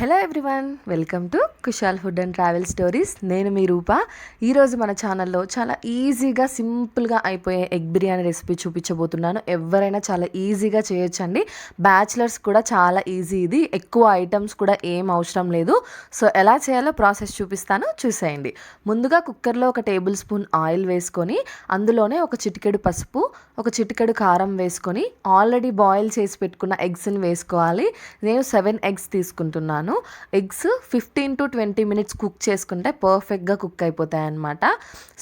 Hello everyone, welcome to Kushal food and travel stories. నేను మీ రూప. ఈరోజు మన ఛానల్లో చాలా ఈజీగా సింపుల్గా అయిపోయే ఎగ్ బిర్యానీ రెసిపీ చూపించబోతున్నాను. ఎవరైనా చాలా ఈజీగా చేయొచ్చండి. బ్యాచిలర్స్ కూడా చాలా ఈజీ. ఇది ఎక్కువ ఐటమ్స్ కూడా ఏం అవసరం లేదు. సో ఎలా చేయాలో ప్రాసెస్ చూపిస్తాను, చూసేయండి. ముందుగా కుక్కర్లో ఒక టేబుల్ స్పూన్ ఆయిల్ వేసుకొని అందులోనే ఒక చిటికెడు పసుపు, ఒక చిటికెడు కారం వేసుకొని ఆల్రెడీ బాయిల్ చేసి పెట్టుకున్న ఎగ్స్ని వేసుకోవాలి. నేను 7 ఎగ్స్ తీసుకుంటున్నాను. ఎగ్స్ 15 to 20 మినిట్స్ కుక్ చేసుకుంటే పర్ఫెక్ట్గా కుక్ అయిపోతాయి అన్నమాట.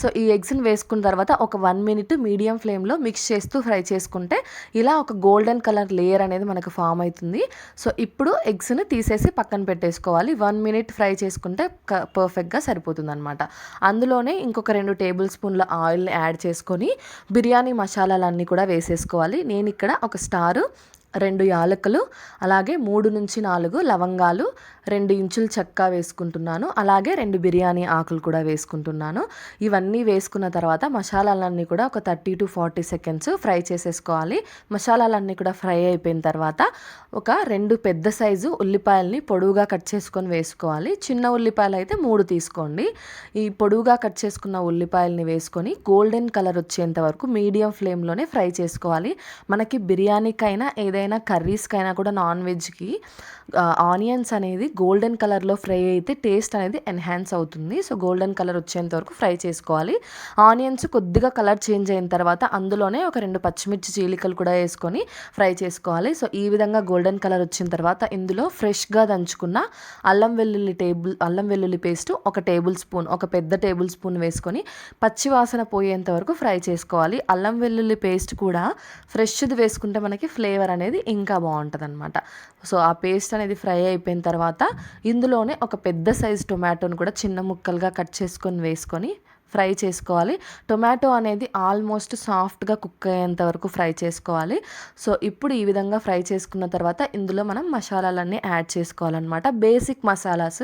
సో ఈ ఎగ్స్ని వేసుకున్న తర్వాత ఒక 1 మినిట్ మీడియం ఫ్లేమ్లో మిక్స్ చేస్తూ ఫ్రై చేసుకుంటే ఇలా ఒక గోల్డెన్ కలర్ లేయర్ అనేది మనకు ఫామ్ అవుతుంది. సో ఇప్పుడు ఎగ్స్ని తీసేసి పక్కన పెట్టేసుకోవాలి. 1 మినిట్ ఫ్రై చేసుకుంటే పర్ఫెక్ట్గా సరిపోతుంది అనమాట. అందులోనే ఇంకొక 2 టేబుల్ స్పూన్ల ఆయిల్ని యాడ్ చేసుకొని బిర్యానీ మసాలాలన్నీ కూడా వేసేసుకోవాలి. నేను ఇక్కడ ఒక స్టారు, 2 యాలకులు, అలాగే 3 నుంచి 4 లవంగాలు, 2 ఇంచులు చెక్క వేసుకుంటున్నాను. అలాగే 2 బిర్యానీ ఆకులు కూడా వేసుకుంటున్నాను. ఇవన్నీ వేసుకున్న తర్వాత మసాలాలన్నీ కూడా ఒక 30 to 40 సెకండ్స్ ఫ్రై చేసేసుకోవాలి. మసాలాలన్నీ కూడా ఫ్రై అయిపోయిన తర్వాత ఒక 2 పెద్ద సైజు ఉల్లిపాయల్ని పొడవుగా కట్ చేసుకొని వేసుకోవాలి. చిన్న ఉల్లిపాయలు అయితే 3 తీసుకోండి. ఈ పొడవుగా కట్ చేసుకున్న ఉల్లిపాయల్ని వేసుకొని గోల్డెన్ కలర్ వచ్చేంత వరకు మీడియం ఫ్లేమ్లోనే ఫ్రై చేసుకోవాలి. మనకి బిర్యానీకైనా ఏదైనా కర్రీస్కైనా కూడా నాన్ వెజ్కి ఆనియన్స్ అనేది గోల్డెన్ కలర్లో ఫ్రై అయితే టేస్ట్ అనేది ఎన్హాన్స్ అవుతుంది. సో గోల్డెన్ కలర్ వచ్చేంత వరకు ఫ్రై చేసుకోవాలి. ఆనియన్స్ కొద్దిగా కలర్ చేంజ్ అయిన తర్వాత అందులోనే ఒక 2 పచ్చిమిర్చి చీలికలు కూడా వేసుకొని ఫ్రై చేసుకోవాలి. సో ఈ విధంగా గోల్డెన్ కలర్ వచ్చిన తర్వాత ఇందులో ఫ్రెష్గా దంచుకున్న అల్లం వెల్లుల్లి పేస్ట్ ఒక పెద్ద టేబుల్ స్పూన్ వేసుకొని పచ్చి వాసన పోయేంత వరకు ఫ్రై చేసుకోవాలి. అల్లం వెల్లుల్లి పేస్ట్ కూడా ఫ్రెష్ది వేసుకుంటే మనకి ఫ్లేవర్ అనేది ఇంకా బాగుంటుంది అనమాట. సో ఆ పేస్ట్ అనేది ఫ్రై అయిపోయిన తర్వాత ఇందులోనే ఒక పెద్ద సైజు టొమాటోని కూడా చిన్న ముక్కలుగా కట్ చేసుకొని వేసుకొని ఫ్రై చేసుకోవాలి. టొమాటో అనేది ఆల్మోస్ట్ సాఫ్ట్గా కుక్ అయ్యేంత వరకు ఫ్రై చేసుకోవాలి. సో ఇప్పుడు ఈ విధంగా ఫ్రై చేసుకున్న తర్వాత ఇందులో మనం మసాలాలన్నీ యాడ్ చేసుకోవాలన్నమాట. బేసిక్ మసాలాస్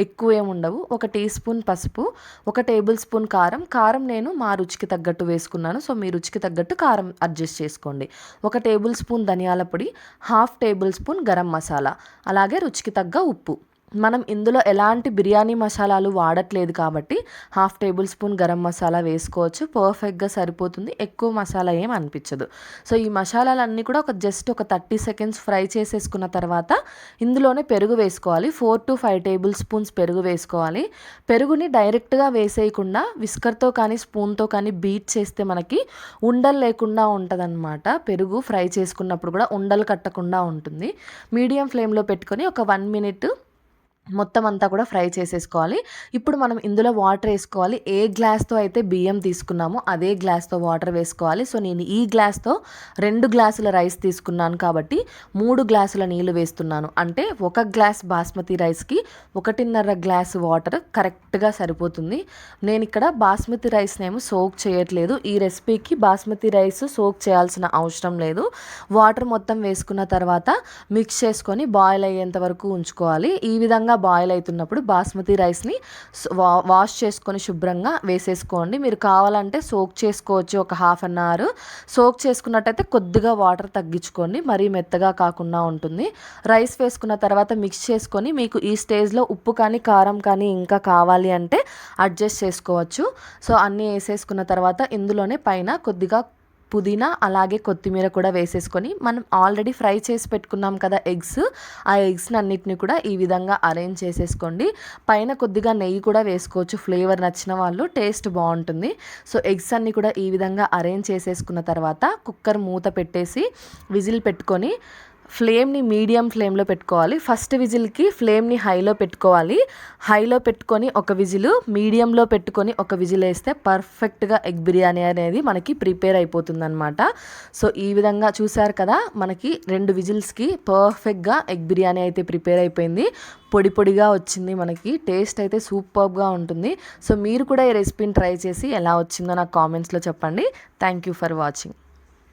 ఎక్కువ ఏమి ఉండవు. 1 టీ స్పూన్ పసుపు, 1 టేబుల్ స్పూన్ కారం నేను మా రుచికి తగ్గట్టు వేసుకున్నాను. సో మీ రుచికి తగ్గట్టు కారం అడ్జస్ట్ చేసుకోండి. 1 టేబుల్ స్పూన్ ధనియాల పొడి, 1/2 టేబుల్ స్పూన్ గరం మసాలా, అలాగే రుచికి తగ్గ ఉప్పు. మనం ఇందులో ఎలాంటి బిర్యానీ మసాలాలు వాడట్లేదు కాబట్టి 1/2 టేబుల్ స్పూన్ గరం మసాలా వేసుకోవచ్చు. పర్ఫెక్ట్గా సరిపోతుంది. ఎక్కువ మసాలా ఏం అనిపించదు. సో ఈ మసాలాలన్నీ కూడా జస్ట్ ఒక 30 సెకండ్స్ ఫ్రై చేసేసుకున్న తర్వాత ఇందులోనే పెరుగు వేసుకోవాలి. 4 to 5 టేబుల్ స్పూన్స్ పెరుగు వేసుకోవాలి. పెరుగుని డైరెక్ట్గా వేసేయకుండా విస్కర్తో కానీ స్పూన్తో కానీ బీట్ చేస్తే మనకి ఉండలు లేకుండా ఉంటుందన్నమాట. పెరుగు ఫ్రై చేసుకున్నప్పుడు కూడా ఉండలు కట్టకుండా ఉంటుంది. మీడియం ఫ్లేమ్లో పెట్టుకొని ఒక 1 మినిట్ మొత్తం అంతా కూడా ఫ్రై చేసేసుకోవాలి. ఇప్పుడు మనం ఇందులో వాటర్ వేసుకోవాలి. ఏ గ్లాస్తో అయితే బియ్యం తీసుకున్నామో అదే గ్లాస్తో వాటర్ వేసుకోవాలి. సో నేను ఈ గ్లాస్తో 2 గ్లాసుల రైస్ తీసుకున్నాను కాబట్టి 3 గ్లాసుల నీళ్ళు వేస్తున్నాను. అంటే 1 గ్లాస్ బాస్మతి రైస్కి 1.5 గ్లాసు వాటర్ కరెక్ట్గా సరిపోతుంది. నేను ఇక్కడ బాస్మతి రైస్ని ఏమో సోక్ చేయట్లేదు. ఈ రెసిపీకి బాస్మతి రైస్ సోక్ చేయాల్సిన అవసరం లేదు. వాటర్ మొత్తం వేసుకున్న తర్వాత మిక్స్ చేసుకొని బాయిల్ అయ్యేంత వరకు ఉంచుకోవాలి. ఈ విధంగా బాయిల్ అవుతున్నప్పుడు బాస్మతి రైస్ని వాష్ చేసుకొని శుభ్రంగా వేసేసుకోండి. మీరు కావాలంటే సోక్ చేసుకోవచ్చు. ఒక 1/2 అవర్ సోక్ చేసుకున్నట్టయితే కొద్దిగా వాటర్ తగ్గించుకోండి. మరీ మెత్తగా కాకుండా ఉంటుంది. రైస్ వేసుకున్న తర్వాత మిక్స్ చేసుకొని మీకు ఈ స్టేజ్లో ఉప్పు కానీ కారం కానీ ఇంకా కావాలి అంటే అడ్జస్ట్ చేసుకోవచ్చు. సో అన్నీ వేసేసుకున్న తర్వాత ఇందులోనే పైన కొద్దిగా పుదీనా అలాగే కొత్తిమీర కూడా వేసేసుకొని మనం ఆల్రెడీ ఫ్రై చేసి పెట్టుకున్నాం కదా ఎగ్స్, ఆ ఎగ్స్ని అన్నిటిని కూడా ఈ విధంగా అరేంజ్ చేసేసుకోండి. పైన కొద్దిగా నెయ్యి కూడా వేసుకోవచ్చు. ఫ్లేవర్ నచ్చిన వాళ్ళు, టేస్ట్ బాగుంటుంది. సో ఎగ్స్ అన్నీ కూడా ఈ విధంగా అరేంజ్ చేసేసుకున్న తర్వాత కుక్కర్ మూత పెట్టేసి విజిల్ పెట్టుకొని ఫ్లేమ్ని మీడియం ఫ్లేమ్లో పెట్టుకోవాలి. ఫస్ట్ విజిల్కి ఫ్లేమ్ని హైలో పెట్టుకోవాలి. హైలో పెట్టుకొని ఒక విజిల్, మీడియంలో పెట్టుకొని ఒక విజిల్ వేస్తే పర్ఫెక్ట్గా ఎగ్ బిర్యానీ అనేది మనకి ప్రిపేర్ అయిపోతుంది అనమాట. సో ఈ విధంగా చూసారు కదా, మనకి 2 విజిల్స్కి పర్ఫెక్ట్గా ఎగ్ బిర్యానీ అయితే ప్రిపేర్ అయిపోయింది. పొడి పొడిగా వచ్చింది. మనకి టేస్ట్ అయితే సూపర్గా ఉంటుంది. సో మీరు కూడా ఈ రెసిపీని ట్రై చేసి ఎలా వచ్చిందో నాకు కామెంట్స్లో చెప్పండి. Thank you for watching.